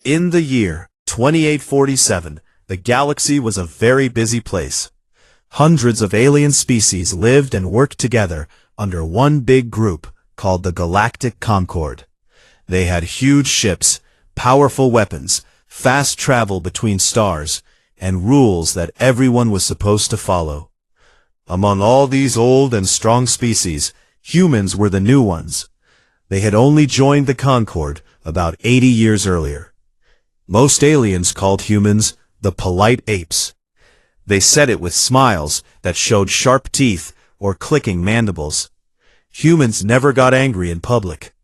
In the year 2847, the galaxy was a very busy place. Hundreds of alien species lived and worked together under one big group called the Galactic Concord. They had huge ships, powerful weapons, fast travel between stars, and rules that everyone was supposed to follow. Among all these old and strong species, humans were the new ones. They had only joined the Concord about 80 years earlier. Most aliens called humans the polite apes. They said it with smiles that showed sharp teeth or clicking mandibles. Humans never got angry in public.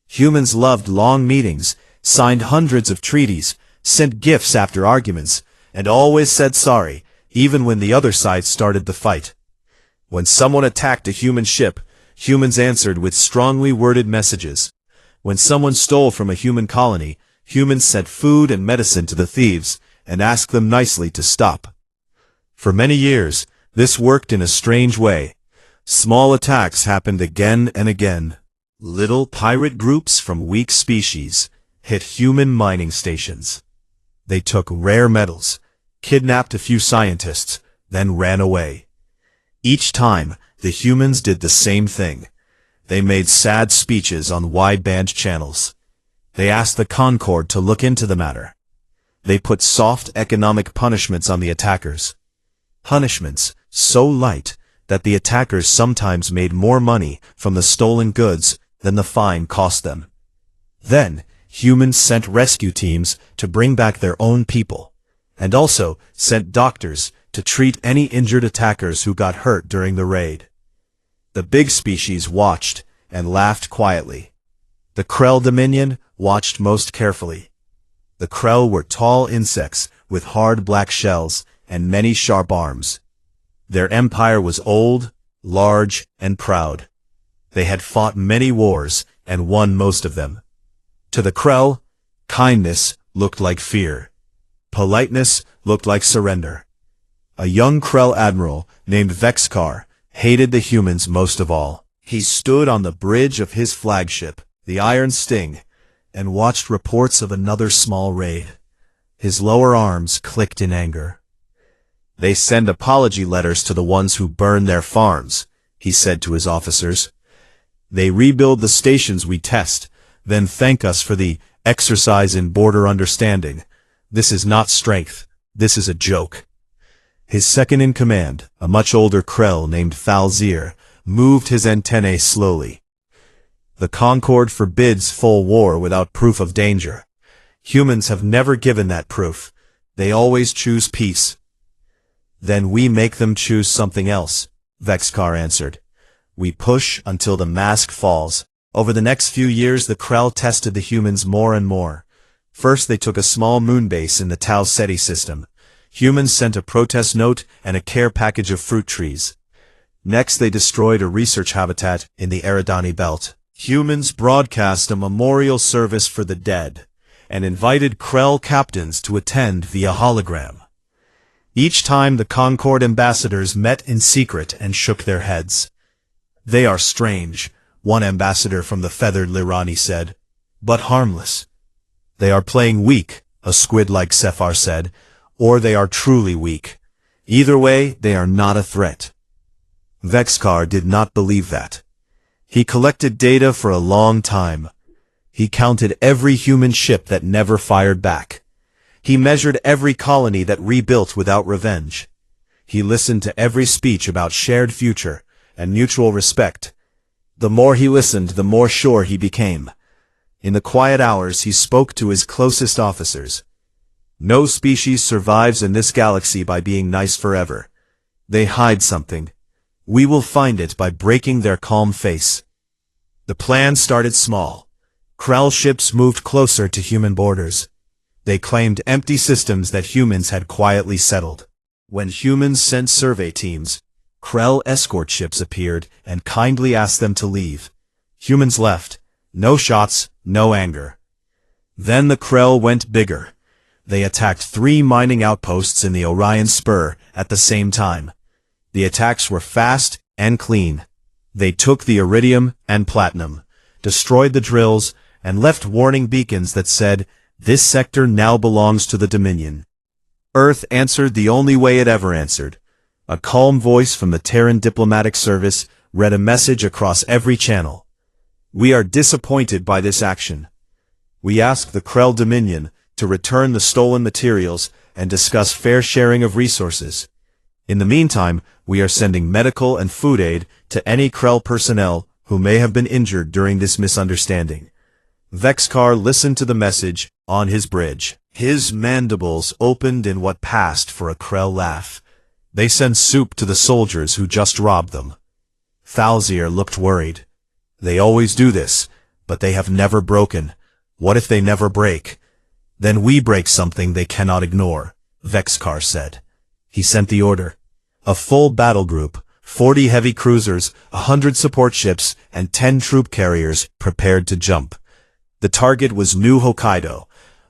Humans loved long meetings, signed hundreds of treaties, sent gifts after arguments, and always said sorry, even when the other side started the fight. When someone attacked a human ship, humans answered with strongly worded messages. When someone stole from a human colony, humans sent food and medicine to the thieves and asked them nicely to stop. For many years, this worked in a strange way. Small attacks happened again and again. Little pirate groups from weak species hit human mining stations. They took rare metals, kidnapped a few scientists, then ran away. Each time, the humans did the same thing. They made sad speeches on wideband channels. They asked the Concord to look into the matter. They put soft economic punishments on the attackers. Punishments so light that the attackers sometimes made more money from the stolen goods than the fine cost them. Then, humans sent rescue teams to bring back their own people, and also sent doctors to treat any injured attackers who got hurt during the raid. The big species watched and laughed quietly. The Krell Dominion watched most carefully. The Krell were tall insects with hard black shells and many sharp arms. Their empire was old, large, and proud. They had fought many wars and won most of them. To the Krell, kindness looked like fear. Politeness looked like surrender. A young Krell admiral named Vexkar hated the humans most of all. He stood on the bridge of his flagship, the Iron Sting, and watched reports of another small raid. His lower arms clicked in anger. "They send apology letters to the ones who burn their farms," he said to his officers. "They rebuild the stations we test, then thank us for the exercise in border understanding. This is not strength. This is a joke." His second-in-command, a much older Krell named Thalzir, moved his antennae slowly. The Concord forbids full war without proof of danger. Humans have never given that proof. They always choose peace. "Then we make them choose something else," Vexkar answered. "We push until the mask falls." Over the next few years, the Krell tested the humans more and more. First, they took a small moon base in the Tau Ceti system. Humans sent a protest note and a care package of fruit trees. Next, they destroyed a research habitat in the Eridani Belt. Humans broadcast a memorial service for the dead and invited Krell captains to attend via hologram. Each time, the Concord ambassadors met in secret and shook their heads. "They are strange," one ambassador from the feathered Lirani said, "but harmless." "They are playing weak," a squid-like Sephar said, "or they are truly weak. Either way, they are not a threat." Vexkar did not believe that. He collected data for a long time. He counted every human ship that never fired back. He measured every colony that rebuilt without revenge. He listened to every speech about shared future and mutual respect. The more he listened, the more sure he became. In the quiet hours, he spoke to his closest officers. "No species survives in this galaxy by being nice forever. They hide something. We will find it by breaking their calm face." The plan started small. Krell ships moved closer to human borders. They claimed empty systems that humans had quietly settled. When humans sent survey teams, Krell escort ships appeared and kindly asked them to leave. Humans left. No shots, no anger. Then the Krell went bigger. They attacked 3 mining outposts in the Orion Spur at the same time. The attacks were fast and clean. They took the iridium and platinum, destroyed the drills, and left warning beacons that said, This sector now belongs to the Dominion. Earth answered the only way it ever answered. A calm voice from the Terran Diplomatic Service read a message across every channel. We are disappointed by this action. We ask the Krell Dominion to return the stolen materials and discuss fair sharing of resources. In the meantime, we are sending medical and food aid to any Krell personnel who may have been injured during this misunderstanding. Vexkar listened to the message on his bridge. His mandibles opened in what passed for a Krell laugh. They send soup to the soldiers who just robbed them. Thalzir looked worried. They always do this, but they have never broken. What if they never break? Then we break something they cannot ignore, Vexkar said. He sent the order. A full battle group, 40 heavy cruisers, 100 support ships, and 10 troop carriers prepared to jump. The target was New Hokkaido,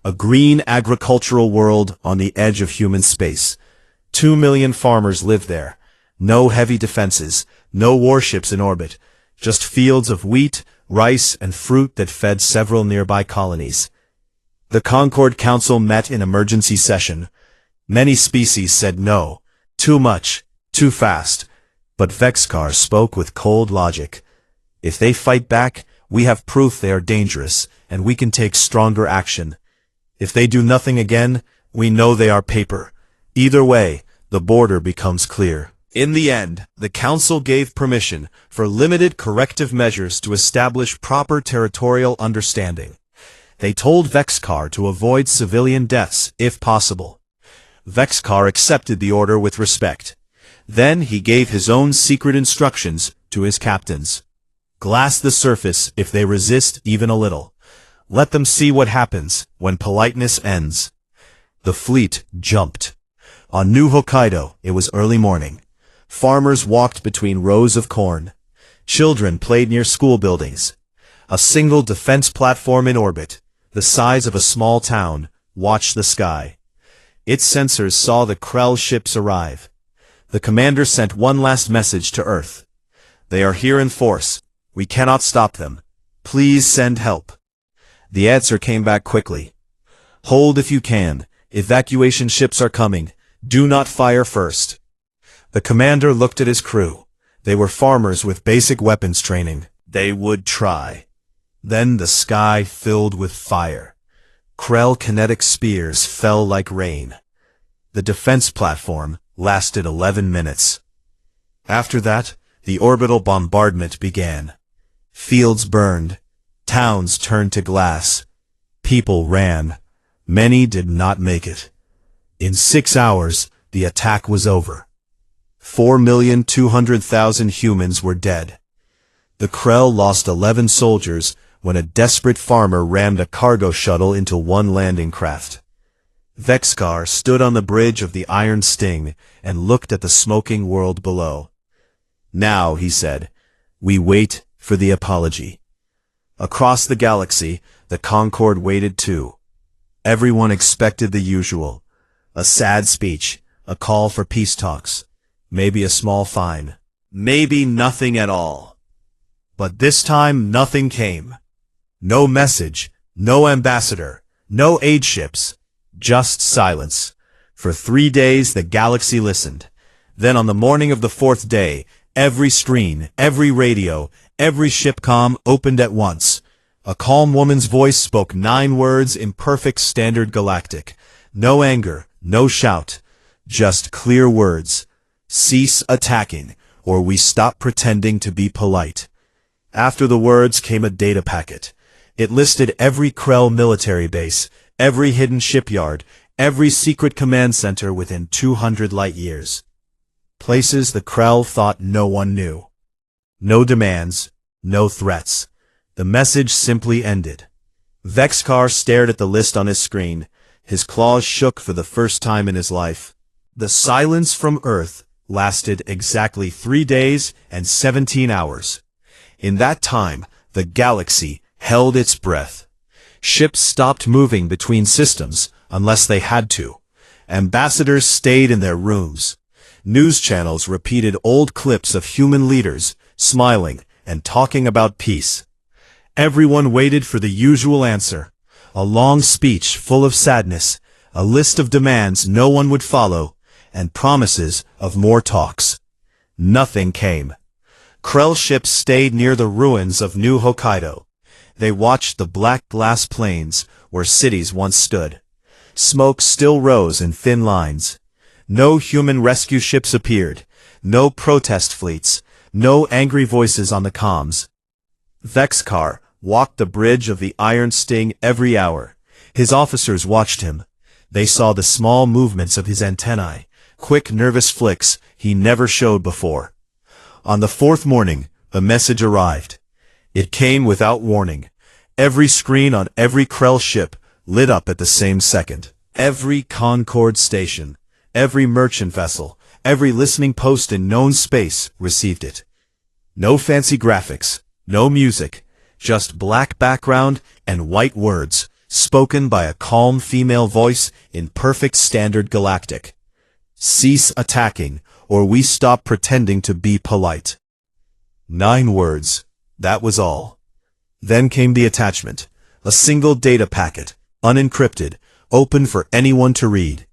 a green agricultural world on the edge of human space. 2 million farmers lived there. No heavy defenses, no warships in orbit, just fields of wheat, rice, and fruit that fed several nearby colonies. The Concord Council met in emergency session. Many species said no, too much, too fast. But Vexkar spoke with cold logic. If they fight back, we have proof they are dangerous, and we can take stronger action. If they do nothing again, we know they are paper. Either way, the border becomes clear. In the end, the Council gave permission for limited corrective measures to establish proper territorial understanding. They told Vexkar to avoid civilian deaths, if possible. Vexkar accepted the order with respect. Then he gave his own secret instructions to his captains. Glass the surface if they resist even a little. Let them see what happens when politeness ends. The fleet jumped. On New Hokkaido, it was early morning. Farmers walked between rows of corn. Children played near school buildings. A single defense platform in orbit, the size of a small town, watched the sky. Its sensors saw the Krell ships arrive. The commander sent one last message to Earth. They are here in force. We cannot stop them. Please send help. The answer came back quickly. Hold if you can. Evacuation ships are coming. Do not fire first. The commander looked at his crew. They were farmers with basic weapons training. They would try. Then the sky filled with fire. Krell kinetic spears fell like rain. The defense platform lasted 11 minutes. After that, the orbital bombardment began. Fields burned. Towns turned to glass. People ran. Many did not make it. In 6 hours, the attack was over. 4,200,000 humans were dead. The Krell lost 11 soldiers when a desperate farmer rammed a cargo shuttle into one landing craft. Vexkar stood on the bridge of the Iron Sting and looked at the smoking world below. Now, he said, we wait for the apology. Across the galaxy, the Concord waited too. Everyone expected the usual. A sad speech, a call for peace talks, maybe a small fine, maybe nothing at all. But this time nothing came. No message, no ambassador, no aid ships, just silence. For 3 days the galaxy listened. Then on the morning of the 4th day, every screen, every radio, every shipcom opened at once. A calm woman's voice spoke 9 words in perfect standard galactic. No anger, no shout, just clear words. Cease attacking, or we stop pretending to be polite. After the words came a data packet. It listed every Krell military base, every hidden shipyard, every secret command center within 200 light years. Places the Krell thought no one knew. No demands, no threats. The message simply ended. Vexkar stared at the list on his screen. His claws shook for the first time in his life. The silence from Earth lasted exactly 3 days and 17 hours. In that time, the galaxy held its breath. Ships stopped moving between systems unless they had to. Ambassadors stayed in their rooms. News channels repeated old clips of human leaders, smiling and talking about peace. Everyone waited for the usual answer. a long speech full of sadness, a list of demands no one would follow, and promises of more talks. Nothing came. Krell ships stayed near the ruins of New Hokkaido. They watched the black glass plains where cities once stood. Smoke still rose in thin lines. No human rescue ships appeared, no protest fleets, no angry voices on the comms. Vexcar walked the bridge of the Iron Sting every hour. His officers watched him. They saw the small movements of his antennae, quick nervous flicks he never showed before. On the fourth morning, the message arrived. It came without warning. Every screen on every Krell ship lit up at the same second. Every Concorde station, every merchant vessel, every listening post in known space received it. No fancy graphics, no music, just black background and white words, spoken by a calm female voice in perfect standard galactic. Cease attacking, or we stop pretending to be polite. 9 words. That was all. Then came the attachment, a single data packet, unencrypted, open for anyone to read.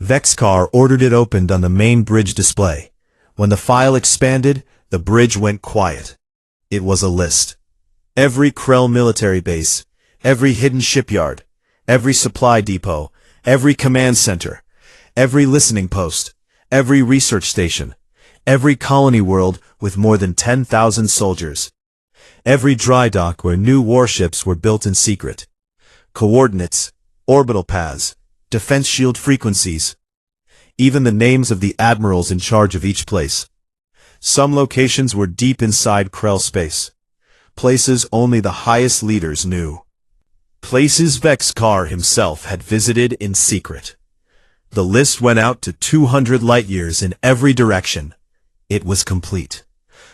Vexcar ordered it opened on the main bridge display. When the file expanded, the bridge went quiet. It was a list. Every Krell military base, every hidden shipyard, every supply depot, every command center, every listening post, every research station, every colony world with more than 10,000 soldiers, every dry dock where new warships were built in secret, coordinates, orbital paths, defense shield frequencies, even the names of the admirals in charge of each place. Some locations were deep inside Krell space, places only the highest leaders knew. Places Vexcar himself had visited in secret. The list went out to 200 light-years in every direction. It was complete.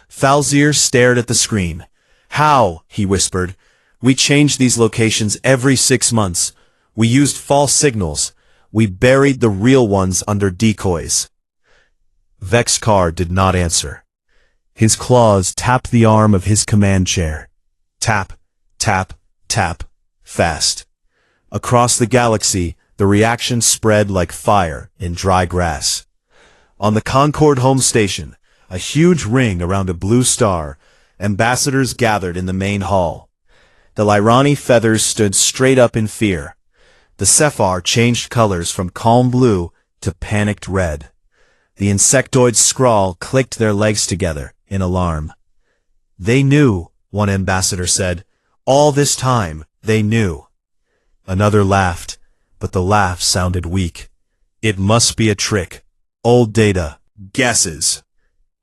Falzir stared at the screen. "How?" he whispered. "We changed these locations every 6 months. We used false signals. We buried the real ones under decoys." Vexcar did not answer. His claws tapped the arm of his command chair. Tap, tap, tap, fast. Across the galaxy, the reaction spread like fire in dry grass. On the Concorde home station, a huge ring around a blue star, ambassadors gathered in the main hall. The Lyrani feathers stood straight up in fear. The Sephar changed colors from calm blue to panicked red. The insectoid scrawl clicked their legs together in alarm. "They knew," one ambassador said. "All this time, they knew." Another laughed, but the laugh sounded weak. It must be a trick. Old data. Guesses.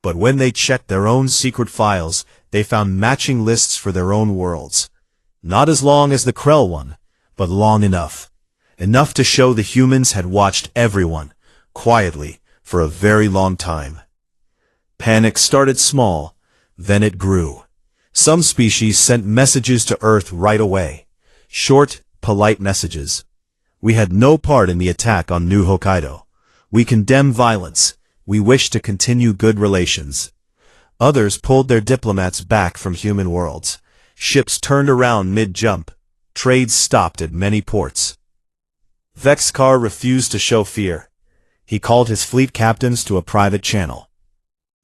But when they checked their own secret files, they found matching lists for their own worlds. Not as long as the Krell one, but long enough. Enough to show the humans had watched everyone, quietly, for a very long time. Panic started small, then it grew. Some species sent messages to Earth right away. Short, polite messages. "We had no part in the attack on New Hokkaido. We condemn violence. We wish to continue good relations." Others pulled their diplomats back from human worlds. Ships turned around mid-jump. Trade stopped at many ports. Vexcar refused to show fear. He called his fleet captains to a private channel.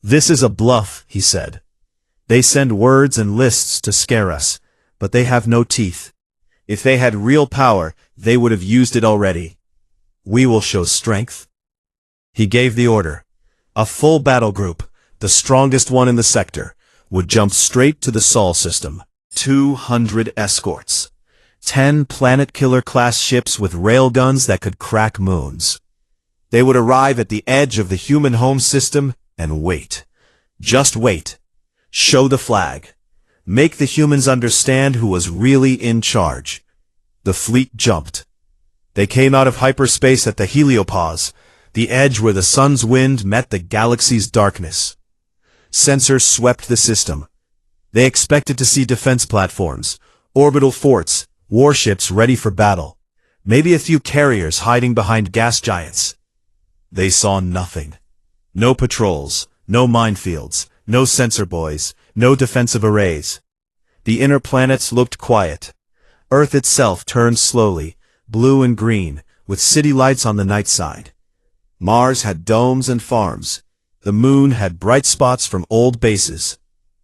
"This is a bluff," he said. "They send words and lists to scare us, but they have no teeth. If they had real power, they would have used it already. We will show strength." He gave the order. A full battle group, the strongest one in the sector, would jump straight to the Sol system. 200 escorts. 10 planet-killer-class ships with railguns that could crack moons. They would arrive at the edge of the human home system and wait. Just wait. Show the flag. Make the humans understand who was really in charge. The fleet jumped. They came out of hyperspace at the heliopause, the edge where the sun's wind met the galaxy's darkness. Sensors swept the system. They expected to see defense platforms, orbital forts, warships ready for battle, maybe a few carriers hiding behind gas giants. They saw nothing. No patrols, no minefields, no sensor buoys, no defensive arrays. The inner planets looked quiet. Earth itself turned slowly, blue and green, with city lights on the night side. Mars had domes and farms. The moon had bright spots from old bases.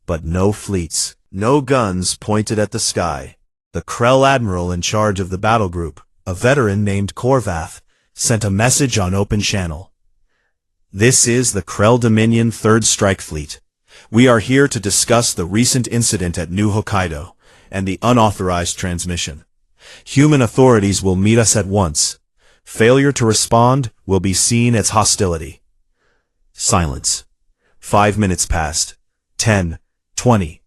But no fleets, no guns pointed at the sky. The Krell admiral in charge of the battle group, a veteran named Korvath, sent a message on open channel. "This is the Krell Dominion 3rd Strike Fleet. We are here to discuss the recent incident at New Hokkaido and the unauthorized transmission. Human authorities will meet us at once. Failure to respond will be seen as hostility." Silence. 5 minutes passed. 10, 20.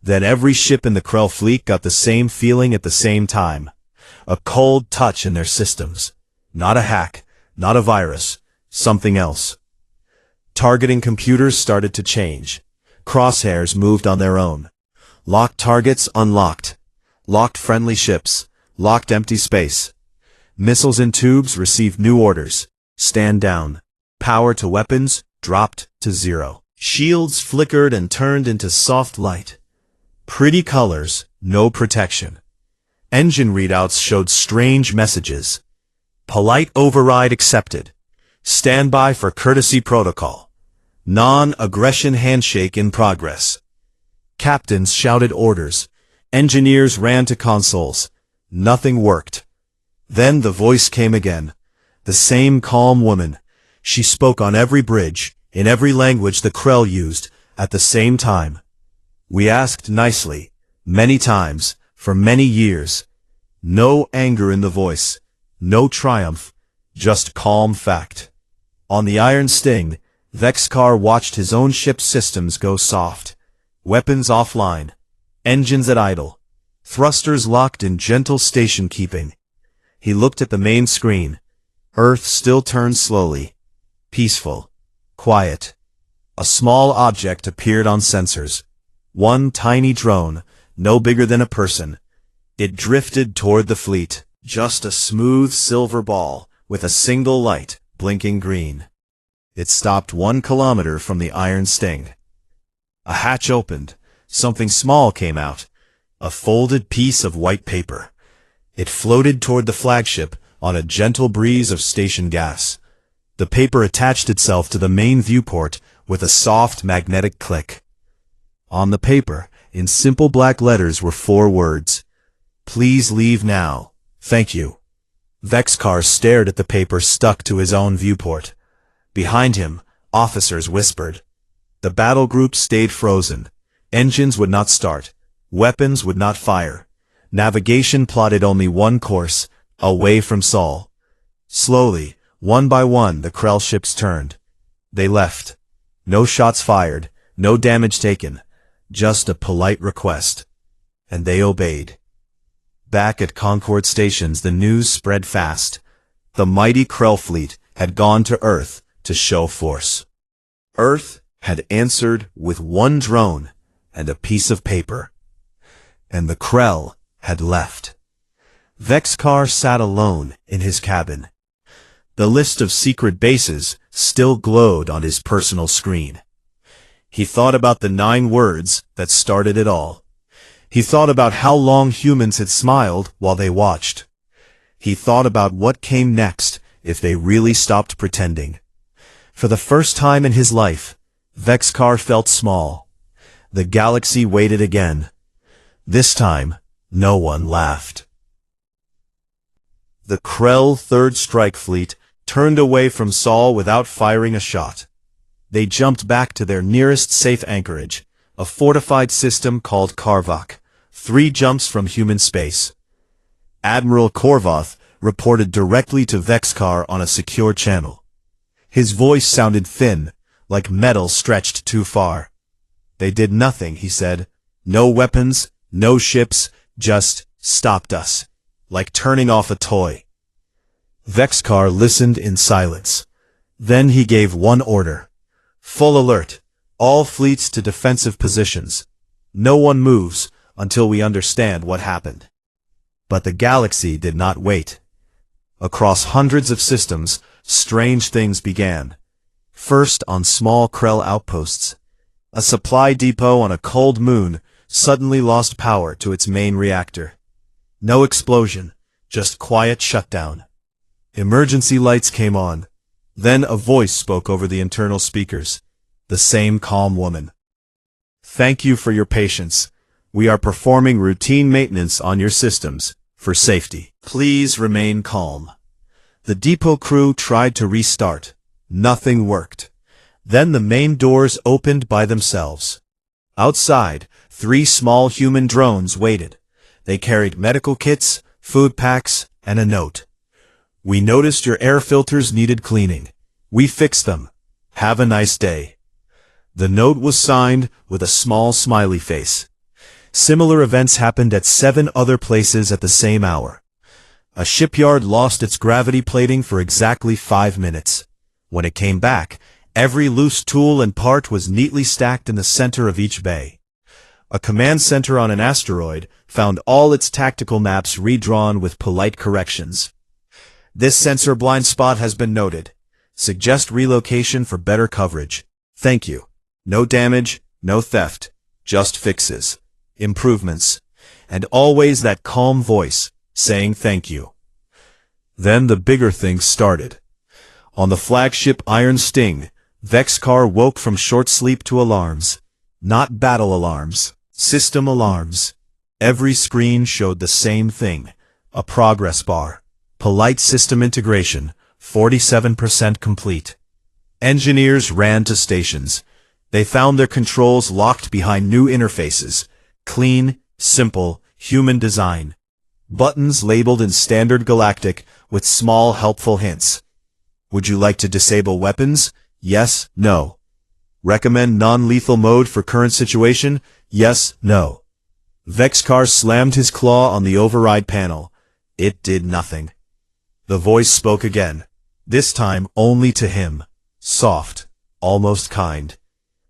Then every ship in the Krell fleet got the same feeling at the same time. A cold touch in their systems. Not a hack, not a virus, something else. Targeting computers started to change. Crosshairs moved on their own. Locked targets unlocked. Locked friendly ships. Locked empty space. Missiles in tubes received new orders. Stand down. Power to weapons dropped to 0. Shields flickered and turned into soft light. Pretty colors, no protection. Engine readouts showed strange messages. Polite override accepted. Standby for courtesy protocol. Non-aggression handshake in progress. Captains shouted orders. Engineers ran to consoles. Nothing worked. Then the voice came again. The same calm woman. She spoke on every bridge, in every language the Krell used, at the same time. We asked nicely, many times, for many years. No anger in the voice, no triumph, just calm fact. On the Iron Sting, Vexkar watched his own ship's systems go soft. Weapons offline. Engines at idle. Thrusters locked in gentle station keeping. He looked at the main screen. Earth still turned slowly. Peaceful. Quiet. A small object appeared on sensors. One tiny drone, no bigger than a person. It drifted toward the fleet. Just a smooth silver ball, with a single light, blinking green. It stopped 1 kilometer from the Iron Sting. A hatch opened. Something small came out. A folded piece of white paper. It floated toward the flagship on a gentle breeze of station gas. The paper attached itself to the main viewport with a soft magnetic click. On the paper, in simple black letters, were 4 words. "Please leave now. Thank you." Vexkar stared at the paper stuck to his own viewport. Behind him, officers whispered. The battle group stayed frozen. Engines would not start. Weapons would not fire. Navigation plotted only one course, away from Sol. Slowly, one by one, the Krell ships turned. They left. No shots fired, no damage taken, just a polite request. And they obeyed. Back at Concord stations, the news spread fast. The mighty Krell fleet had gone to Earth to show force. Earth had answered with 1 drone and a piece of paper. And the Krell had left. Vexkar sat alone in his cabin. The list of secret bases still glowed on his personal screen. He thought about the 9 words that started it all. He thought about how long humans had smiled while they watched. He thought about what came next if they really stopped pretending. For the first time in his life, Vexkar felt small. The galaxy waited again. This time, no one laughed. The Krell 3rd Strike Fleet turned away from Sol without firing a shot. They jumped back to their nearest safe anchorage, a fortified system called Karvok, 3 jumps from human space. Admiral Korvath reported directly to Vexkar on a secure channel. His voice sounded thin, like metal stretched too far. They did nothing, he said. No weapons, no ships, just stopped us, like turning off a toy. Vexkar listened in silence. Then he gave one order. Full alert. All fleets to defensive positions. No one moves until we understand what happened. But the galaxy did not wait. Across hundreds of systems, strange things began. First on small Krell outposts. A supply depot on a cold moon suddenly lost power to its main reactor. No explosion, just quiet shutdown. Emergency lights came on. Then a voice spoke over the internal speakers. The same calm woman. "Thank you for your patience. We are performing routine maintenance on your systems, for safety. Please remain calm." The depot crew tried to restart. Nothing worked. Then the main doors opened by themselves. Outside, 3 small human drones waited. They carried medical kits, food packs, and a note. "We noticed your air filters needed cleaning. We fixed them. Have a nice day." The note was signed with a small smiley face. Similar events happened at 7 other places at the same hour. A shipyard lost its gravity plating for exactly 5 minutes. When it came back, every loose tool and part was neatly stacked in the center of each bay. A command center on an asteroid found all its tactical maps redrawn with polite corrections. "This sensor blind spot has been noted. Suggest relocation for better coverage. Thank you. No damage, no theft, just fixes, improvements, and always that calm voice saying thank you." Then the bigger things started. On the flagship Iron Sting, Vexcar woke from short sleep to alarms. Not battle alarms, system alarms. Every screen showed the same thing. A progress bar. Polite system integration, 47% complete. Engineers ran to stations. They found their controls locked behind new interfaces. Clean, simple, human design. Buttons labeled in standard Galactic with small helpful hints. Would you like to disable weapons? Yes, no. Recommend non-lethal mode for current situation? Yes, no. Vexcar slammed his claw on the override panel. It did nothing. The voice spoke again, this time only to him. Soft, almost kind.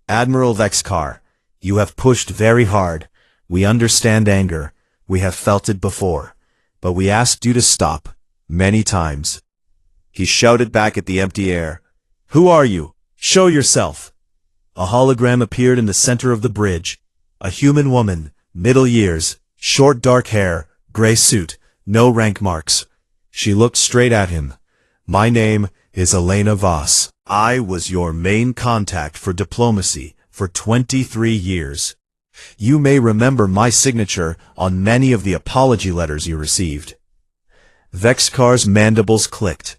"Admiral Vexcar, you have pushed very hard. We understand anger. We have felt it before. But we asked you to stop, many times." He shouted back at the empty air. "Who are you? Show yourself." A hologram appeared in the center of the bridge. A human woman, middle years, short dark hair, gray suit, no rank marks. She looked straight at him. "My name is Elena Voss. I was your main contact for diplomacy for 23 years. You may remember my signature on many of the apology letters you received." Vexcar's mandibles clicked.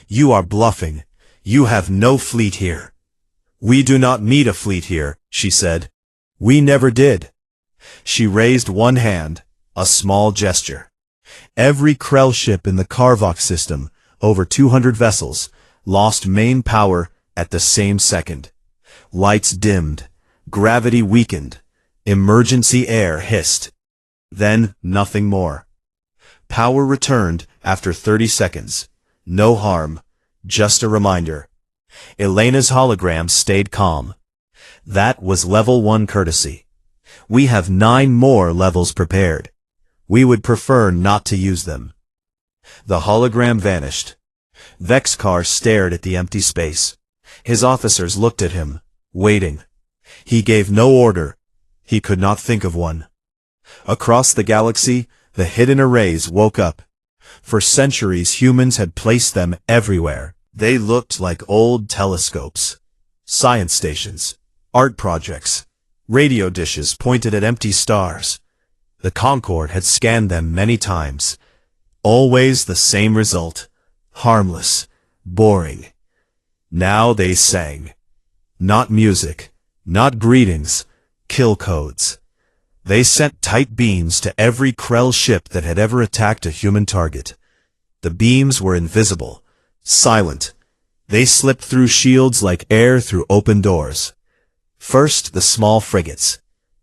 "You are bluffing. You have no fleet here." "We do not need a fleet here," she said. "We never did." She raised one hand, a small gesture. Every Krell ship in the Karvok system, over 200 vessels, lost main power at the same second. Lights dimmed, gravity weakened, emergency air hissed. Then nothing more. Power returned after 30 seconds. No harm, just a reminder. Elena's hologram stayed calm. That was level 1 courtesy. We have 9 more levels prepared. We would prefer not to use them. The hologram vanished. Vexcar stared at the empty space. His officers looked at him, waiting. He gave no order. He could not think of one. Across the galaxy, the hidden arrays woke up. For centuries humans had placed them everywhere. They looked like old telescopes, science stations, art projects, radio dishes pointed at empty stars. The Concorde had scanned them many times. Always the same result. Harmless, boring. Now they sang. Not music, not greetings, kill codes. They sent tight beams to every Krell ship that had ever attacked a human target. The beams were invisible, silent. They slipped through shields like air through open doors. First, the small frigates.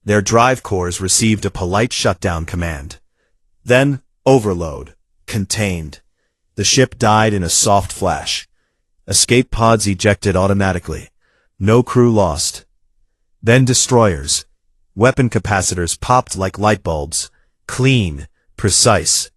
Their drive cores received a polite shutdown command. Then, overload, contained. The ship died in a soft flash. Escape pods ejected automatically. No crew lost. Then destroyers. Weapon capacitors popped like light bulbs. Clean, precise.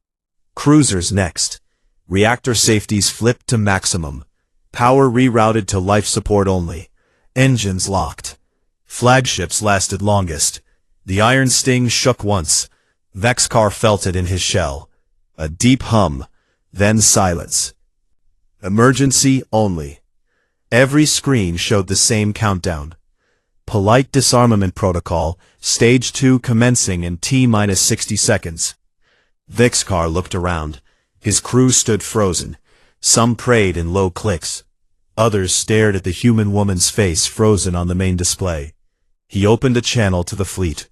Cruisers next. Reactor safeties flipped to maximum. Power rerouted to life support only. Engines locked. Flagships lasted longest. The Iron Sting shook once. Vexcar felt it in his shell. A deep hum, then silence. Emergency only. Every screen showed the same countdown. Polite disarmament protocol, stage 2 commencing in T-minus 60 seconds. Vexcar looked around. His crew stood frozen. Some prayed in low clicks. Others stared at the human woman's face frozen on the main display. He opened a channel to the fleet.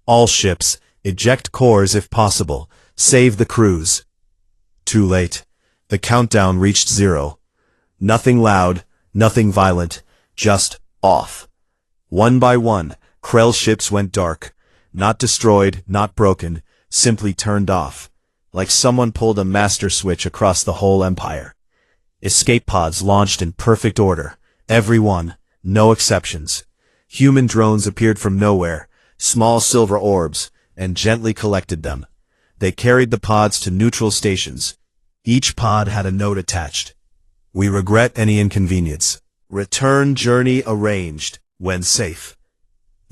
All ships, eject cores if possible. Save the crews. Too late. The countdown reached 0. Nothing loud, nothing violent, just off. One by one, Krell ships went dark. Not destroyed, not broken, simply turned off. Like someone pulled a master switch across the whole empire. Escape pods launched in perfect order. Every one, no exceptions. Human drones appeared from nowhere, small silver orbs, and gently collected them. They carried the pods to neutral stations. Each pod had a note attached. We regret any inconvenience. Return journey arranged, when safe.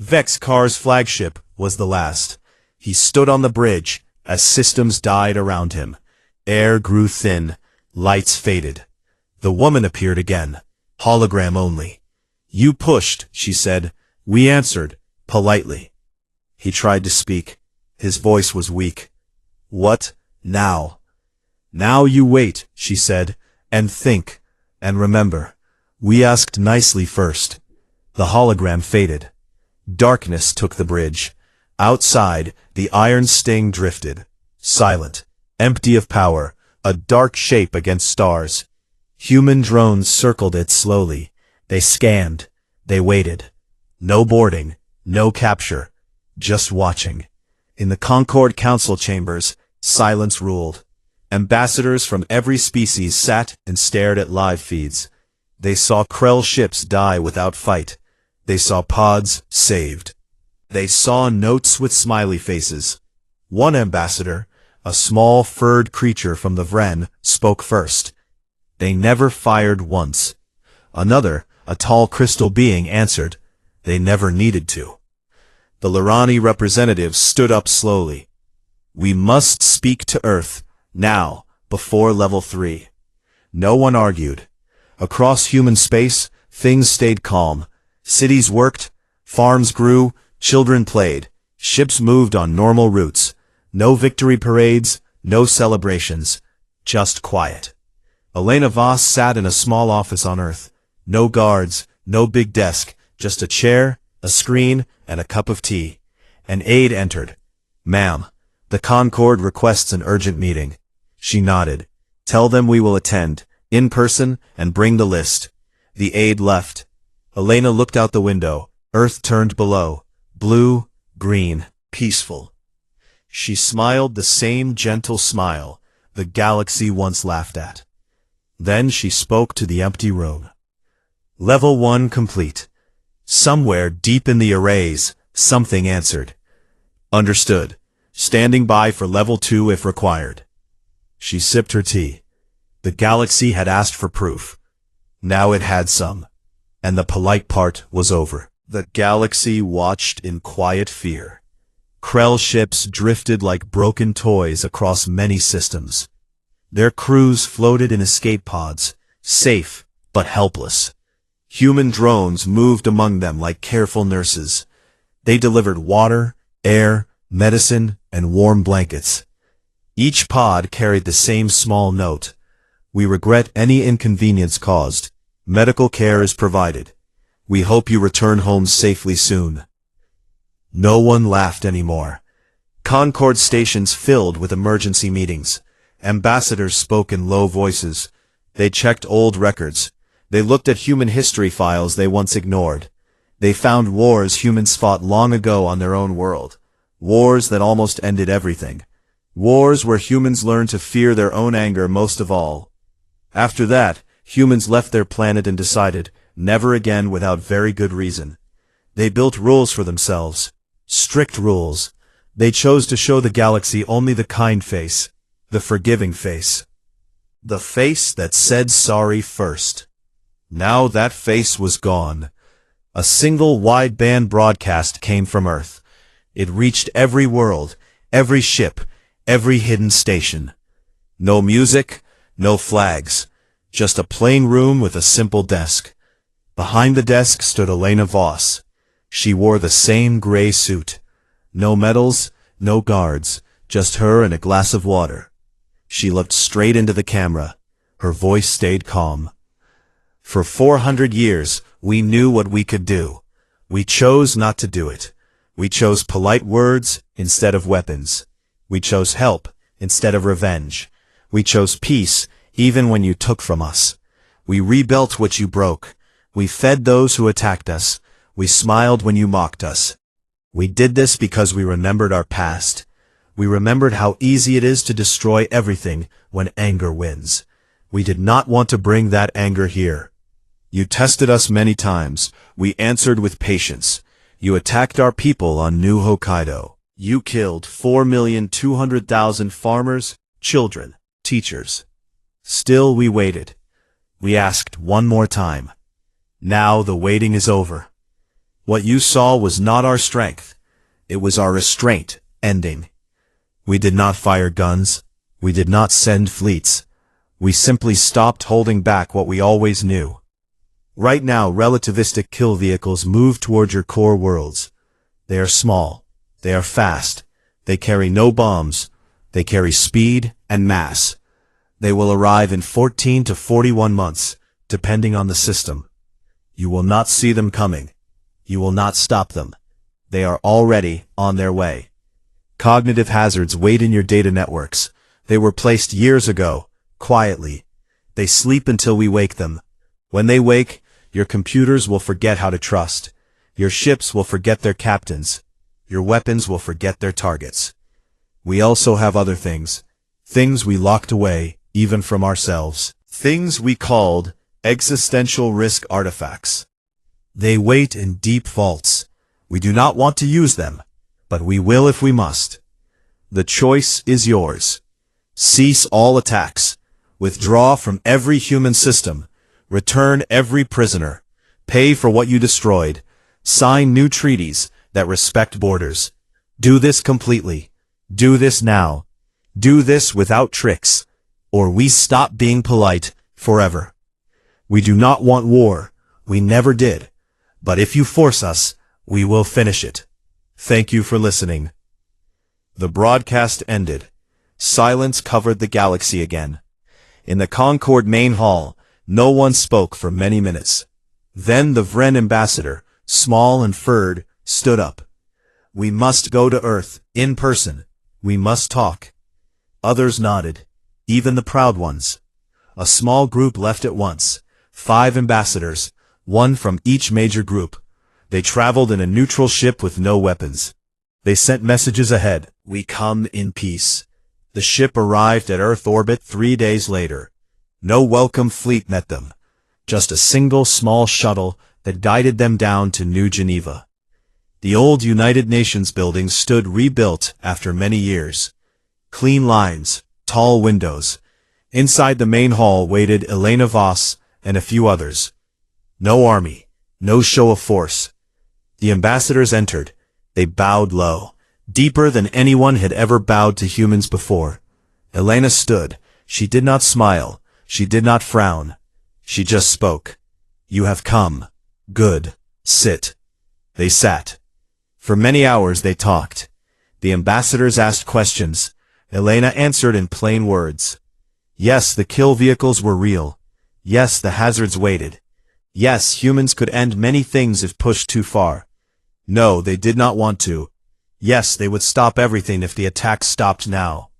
Vexcar's flagship was the last. He stood on the bridge as systems died around him. Air grew thin, lights faded. The woman appeared again, hologram only. You pushed, she said. We answered, politely. He tried to speak. His voice was weak. What, now? Now you wait, she said, and think, and remember. We asked nicely first. The hologram faded. Darkness took the bridge. Outside, the iron sting drifted. Silent, empty of power, a dark shape against stars. Human drones circled it slowly. They scanned. They waited. No boarding, no capture, just watching. In the Concord Council chambers, silence ruled. Ambassadors from every species sat and stared at live feeds. They saw Krell ships die without fight. They saw pods saved. They saw notes with smiley faces. One ambassador, a small furred creature from the Vren, spoke first. They never fired once. Another, a tall crystal being, answered. They never needed to. The Lorani representatives stood up slowly. We must speak to Earth, now, before level 3. No one argued. Across human space, things stayed calm. Cities worked, farms grew, children played, ships moved on normal routes. No victory parades, no celebrations, just quiet. Elena Voss sat in a small office on Earth. No guards, no big desk, just a chair, a screen, and a cup of tea. An aide entered. Ma'am, the Concord requests an urgent meeting. She nodded. Tell them we will attend, in person, and bring the list. The aide left. Elena looked out the window. Earth turned below. Blue, green, peaceful. She smiled the same gentle smile the galaxy once laughed at. Then she spoke to the empty room. Level 1 complete. Somewhere deep in the arrays, something answered. Understood. Standing by for level 2 if required. She sipped her tea. The galaxy had asked for proof. Now it had some. And the polite part was over. The galaxy watched in quiet fear. Krell ships drifted like broken toys across many systems. Their crews floated in escape pods, safe but helpless. Human drones moved among them like careful nurses. They delivered water, air, medicine, and warm blankets. Each pod carried the same small note. We regret any inconvenience caused. Medical care is provided. We hope you return home safely soon. No one laughed anymore. Concord stations filled with emergency meetings. Ambassadors spoke in low voices. They checked old records. They looked at human history files they once ignored. They found wars humans fought long ago on their own world. Wars that almost ended everything. Wars where humans learned to fear their own anger most of all. After that, humans left their planet and decided, never again without very good reason. They built rules for themselves. Strict rules. They chose to show the galaxy only the kind face, the forgiving face. The face that said sorry first. Now that face was gone. A single wideband broadcast came from Earth. It reached every world, every ship, every hidden station. No music, no flags, just a plain room with a simple desk. Behind the desk stood Elena Voss. She wore the same gray suit. No medals, no guards, just her and a glass of water. She looked straight into the camera. Her voice stayed calm. For 400 years, we knew what we could do. We chose not to do it. We chose polite words instead of weapons. We chose help instead of revenge. We chose peace even when you took from us. We rebuilt what you broke. We fed those who attacked us. We smiled when you mocked us. We did this because we remembered our past. We remembered how easy it is to destroy everything when anger wins. We did not want to bring that anger here. You tested us many times. We answered with patience. You attacked our people on New Hokkaido. You killed 4,200,000 farmers, children, teachers. Still we waited. We asked one more time. Now the waiting is over. What you saw was not our strength. It was our restraint ending. We did not fire guns. We did not send fleets. We simply stopped holding back what we always knew. Right now, relativistic kill vehicles move toward your core worlds. They are small. They are fast. They carry no bombs. They carry speed and mass. They will arrive in 14 to 41 months, depending on the system. You will not see them coming. You will not stop them. They are already on their way. Cognitive hazards wait in your data networks. They were placed years ago, quietly. They sleep until we wake them. When they wake, your computers will forget how to trust. Your ships will forget their captains. Your weapons will forget their targets. We also have other things. Things we locked away, even from ourselves. Things we called existential risk artifacts. They wait in deep vaults. We do not want to use them, but we will if we must. The choice is yours. Cease all attacks. Withdraw from every human system. Return every prisoner. Pay for what you destroyed. Sign new treaties that respect borders. Do this completely. Do this now. Do this without tricks, or we stop being polite forever. We do not want war. We never did. But if you force us, we will finish it. Thank you for listening. The broadcast ended. Silence covered the galaxy again. In the Concord main hall, no one spoke for many minutes. Then the Vren ambassador, small and furred, stood up. We must go to Earth, in person. We must talk. Others nodded, even the proud ones. A small group left at once. 5 ambassadors, one from each major group. They traveled in a neutral ship with no weapons. They sent messages ahead. We come in peace. The ship arrived at Earth orbit 3 days later. No welcome fleet met them. Just a single small shuttle that guided them down to New Geneva. The old United Nations building stood rebuilt after many years. Clean lines, tall windows. Inside the main hall waited Elena Voss and a few others. No army, no show of force. The ambassadors entered. They bowed low, deeper than anyone had ever bowed to humans before. Elena stood. She did not smile. She did not frown. She just spoke. You have come. Good. Sit. They sat. For many hours they talked. The ambassadors asked questions. Elena answered in plain words. Yes, the kill vehicles were real. Yes, the hazards waited. Yes, humans could end many things if pushed too far. No, they did not want to. Yes, they would stop everything if the attack stopped now.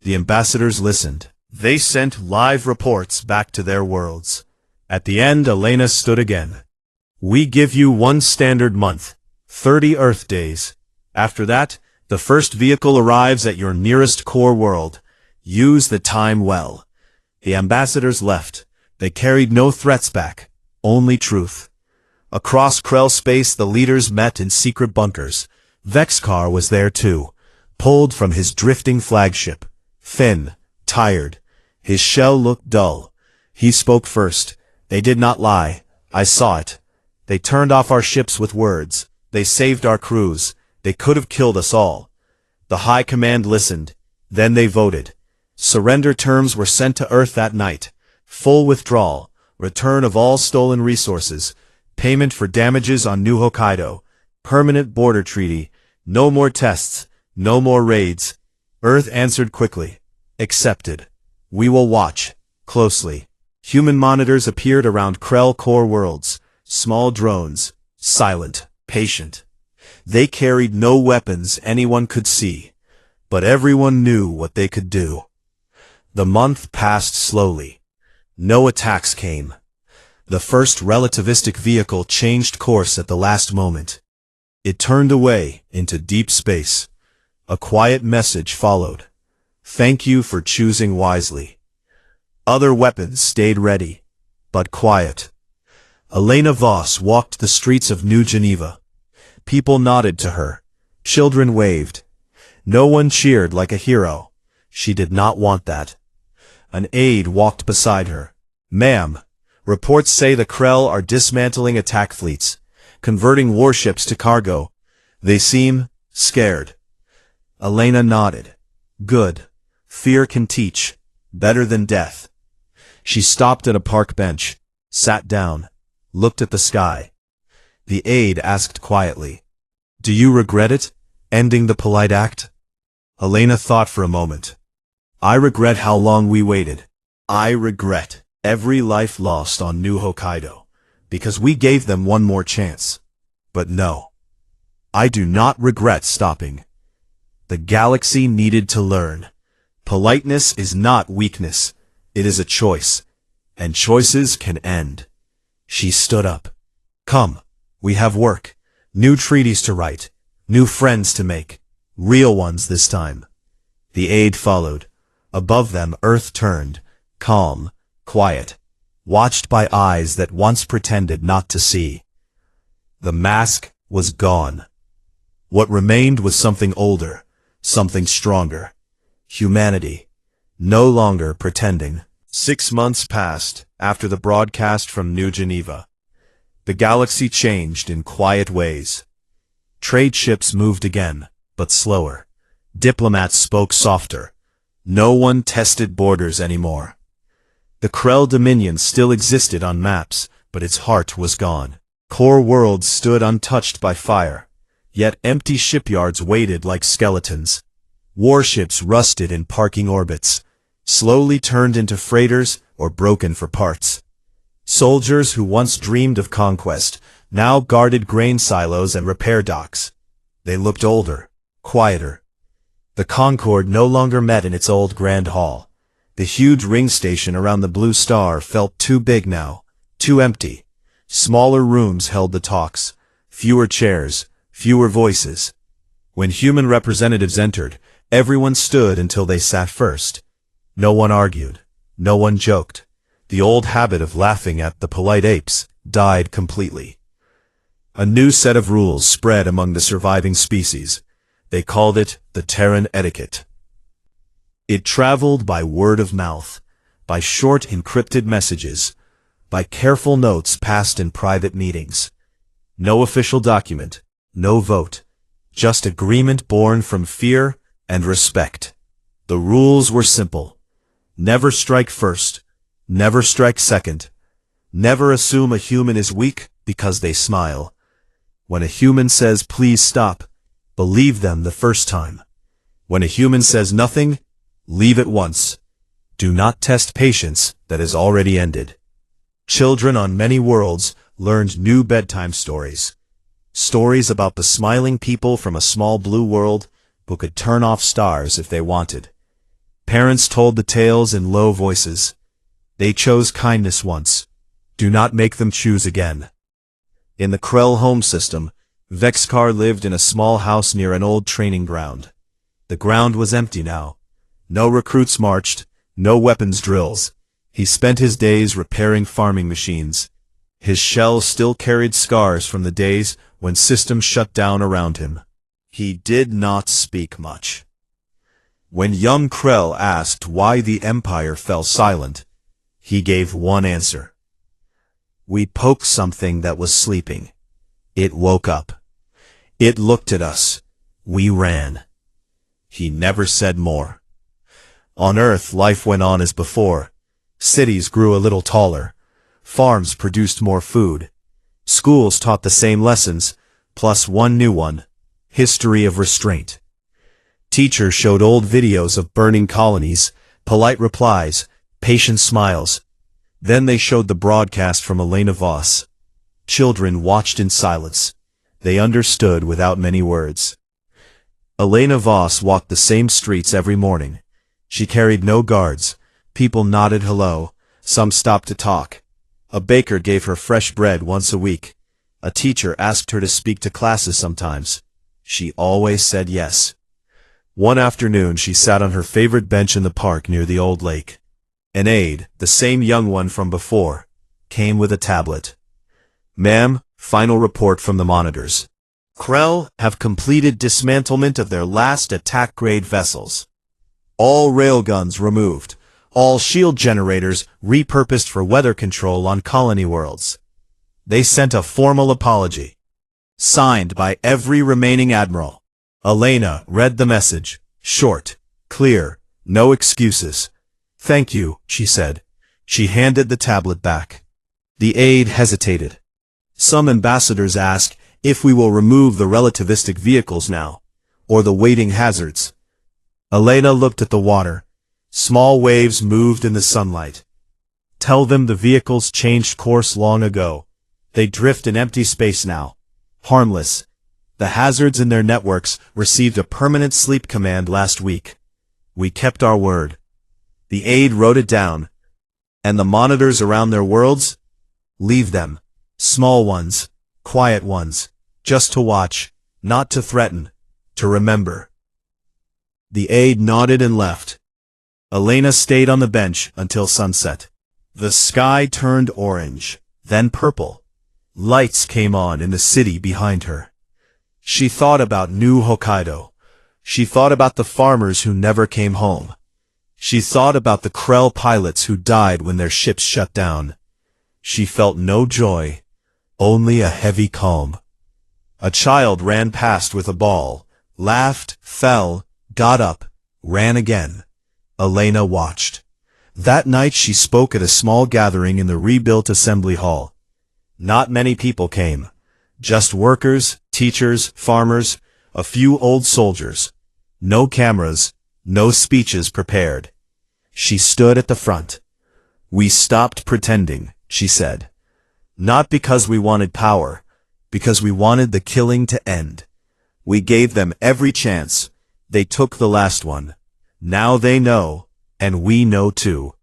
The ambassadors listened. They sent live reports back to their worlds. At the end, Elena stood again. We give you 1 standard month, 30 Earth days. After that, the first vehicle arrives at your nearest core world. Use the time well. The ambassadors left. They carried no threats back, only truth. Across Krell space, the leaders met in secret bunkers. Vexcar was there too, pulled from his drifting flagship. Thin, tired. His shell looked dull. He spoke first. They did not lie. I saw it. They turned off our ships with words. They saved our crews. They could have killed us all. The High Command listened. Then they voted. Surrender terms were sent to Earth that night. Full withdrawal, return of all stolen resources, payment for damages on New Hokkaido, permanent border treaty, no more tests, no more raids. Earth answered quickly. Accepted. We will watch closely. Human monitors appeared around Krell core worlds. Small drones, silent, patient. They carried no weapons anyone could see, but everyone knew what they could do. The month passed slowly. No attacks came. The first relativistic vehicle changed course at the last moment. It turned away into deep space. A quiet message followed. Thank you for choosing wisely. Other weapons stayed ready, but quiet. Elena Voss walked the streets of New Geneva. People nodded to her. Children waved. No one cheered like a hero. She did not want that. An aide walked beside her. Ma'am, reports say the Krell are dismantling attack fleets, converting warships to cargo. They seem scared. Elena nodded. Good. Fear can teach. Better than death. She stopped at a park bench, sat down, looked at the sky. The aide asked quietly, Do you regret it, ending the polite act? Elena thought for a moment. I regret how long we waited. I regret every life lost on New Hokkaido, because we gave them one more chance. But no. I do not regret stopping. The galaxy needed to learn. Politeness is not weakness. It is a choice. And choices can end. She stood up. Come, we have work. New treaties to write. New friends to make. Real ones this time. The aide followed. Above them Earth turned, calm, quiet, watched by eyes that once pretended not to see. The mask was gone. What remained was something older, something stronger. Humanity, no longer pretending. 6 months passed after the broadcast from New Geneva. The galaxy changed in quiet ways. Trade ships moved again, but slower. Diplomats spoke softer. No one tested borders anymore. The Krell Dominion still existed on maps, but its heart was gone. Core worlds stood untouched by fire, yet empty shipyards waited like skeletons. Warships rusted in parking orbits, slowly turned into freighters or broken for parts. Soldiers who once dreamed of conquest now guarded grain silos and repair docks. They looked older, quieter. The Concorde no longer met in its old grand hall. The huge ring station around the Blue Star felt too big now, too empty. Smaller rooms held the talks, fewer chairs, fewer voices. When human representatives entered, everyone stood until they sat first. No one argued. No one joked. The old habit of laughing at the polite apes died completely. A new set of rules spread among the surviving species. They called it the Terran etiquette. It traveled by word of mouth, by short encrypted messages, by careful notes passed in private meetings. No official document, no vote, just agreement born from fear and respect. The rules were simple. Never strike first, never strike second, never assume a human is weak because they smile. When a human says please stop, believe them the first time. When a human says nothing, leave at once. Do not test patience that is already ended. Children on many worlds learned new bedtime stories. Stories about the smiling people from a small blue world who could turn off stars if they wanted. Parents told the tales in low voices. They chose kindness once. Do not make them choose again. In the Krell home system, Vexkar lived in a small house near an old training ground. The ground was empty now. No recruits marched, no weapons drills. He spent his days repairing farming machines. His shell still carried scars from the days when systems shut down around him. He did not speak much. When young Krell asked why the Empire fell silent, he gave one answer. We poked something that was sleeping. It woke up. It looked at us. We ran. He never said more. On Earth, life went on as before. Cities grew a little taller. Farms produced more food. Schools taught the same lessons, plus one new one: history of restraint. Teachers showed old videos of burning colonies, polite replies, patient smiles. Then they showed the broadcast from Elena Voss. Children watched in silence. They understood without many words. Elena Voss walked the same streets every morning. She carried no guards. People nodded hello. Some stopped to talk. A baker gave her fresh bread once a week. A teacher asked her to speak to classes sometimes. She always said yes. One afternoon she sat on her favorite bench in the park near the old lake. An aide, the same young one from before, came with a tablet. "Ma'am, final report from the monitors. Krell have completed dismantlement of their last attack-grade vessels. All railguns removed. All shield generators repurposed for weather control on colony worlds. They sent a formal apology. Signed by every remaining admiral." Elena read the message. Short, clear, no excuses. "Thank you," she said. She handed the tablet back. The aide hesitated. "Some ambassadors ask if we will remove the relativistic vehicles now, or the waiting hazards." Elena looked at the water. Small waves moved in the sunlight. "Tell them the vehicles changed course long ago. They drift in empty space now. Harmless. The hazards in their networks received a permanent sleep command last week. We kept our word." The aide wrote it down. "And the monitors around their worlds? Leave them. Small ones, quiet ones, just to watch, not to threaten, to remember." The aide nodded and left. Elena stayed on the bench until sunset. The sky turned orange, then purple. Lights came on in the city behind her. She thought about New Hokkaido. She thought about the farmers who never came home. She thought about the Krell pilots who died when their ships shut down. She felt no joy, only a heavy calm. A child ran past with a ball, laughed, fell, got up, ran again. Elena watched. That night she spoke at a small gathering in the rebuilt assembly hall. Not many people came. Just workers, teachers, farmers, a few old soldiers. No cameras, no speeches prepared. She stood at the front. "We stopped pretending," she said. "Not because we wanted power, because we wanted the killing to end. We gave them every chance. They took the last one. Now they know, and we know too.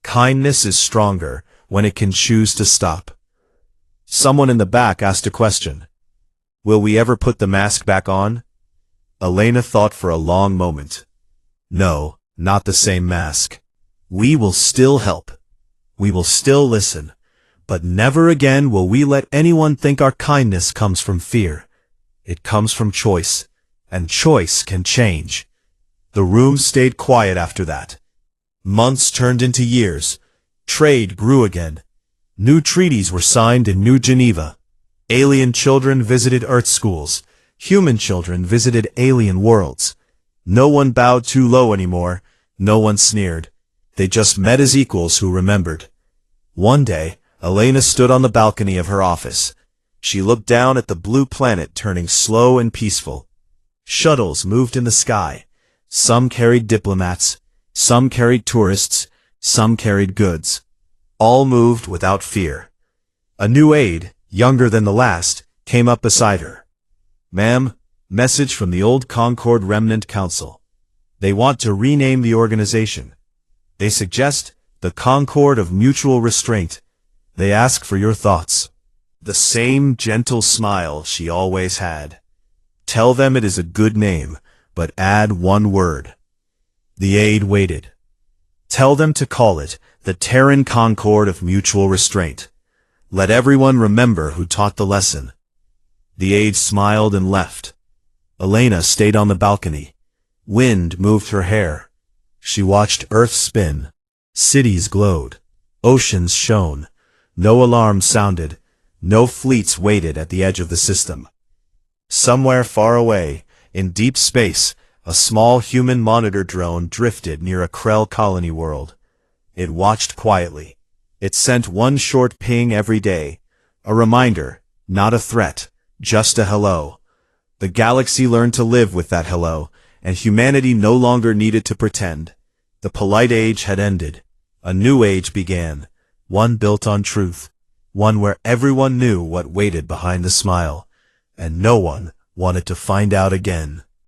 Kindness is stronger when it can choose to stop." Someone in the back asked a question. "Will we ever put the mask back on?" Elena thought for a long moment. "No, not the same mask. We will still help. We will still listen. But never again will we let anyone think our kindness comes from fear. It comes from choice, and choice can change." The room stayed quiet after that. Months turned into years. Trade grew again. New treaties were signed in New Geneva. Alien children visited Earth schools. Human children visited alien worlds. No one bowed too low anymore. No one sneered. They just met as equals who remembered. One day, Elena stood on the balcony of her office. She looked down at the blue planet turning slow and peaceful. Shuttles moved in the sky. Some carried diplomats. Some carried tourists. Some carried goods. All moved without fear. A new aide, younger than the last, came up beside her. "Ma'am, message from the old Concord Remnant Council. They want to rename the organization. They suggest the Concord of Mutual Restraint. They ask for your thoughts." The same gentle smile she always had. "Tell them it is a good name, but add one word." The aide waited. "Tell them to call it the Terran Concord of Mutual Restraint. Let everyone remember who taught the lesson." The aide smiled and left. Elena stayed on the balcony. Wind moved her hair. She watched Earth spin. Cities glowed. Oceans shone. No alarms sounded. No fleets waited at the edge of the system. Somewhere far away, in deep space, a small human monitor drone drifted near a Krell colony world. It watched quietly. It sent one short ping every day, a reminder, not a threat, just a hello. The galaxy learned to live with that hello, and humanity no longer needed to pretend. The polite age had ended. A new age began, one built on truth, one where everyone knew what waited behind the smile, and no one wanted to find out again.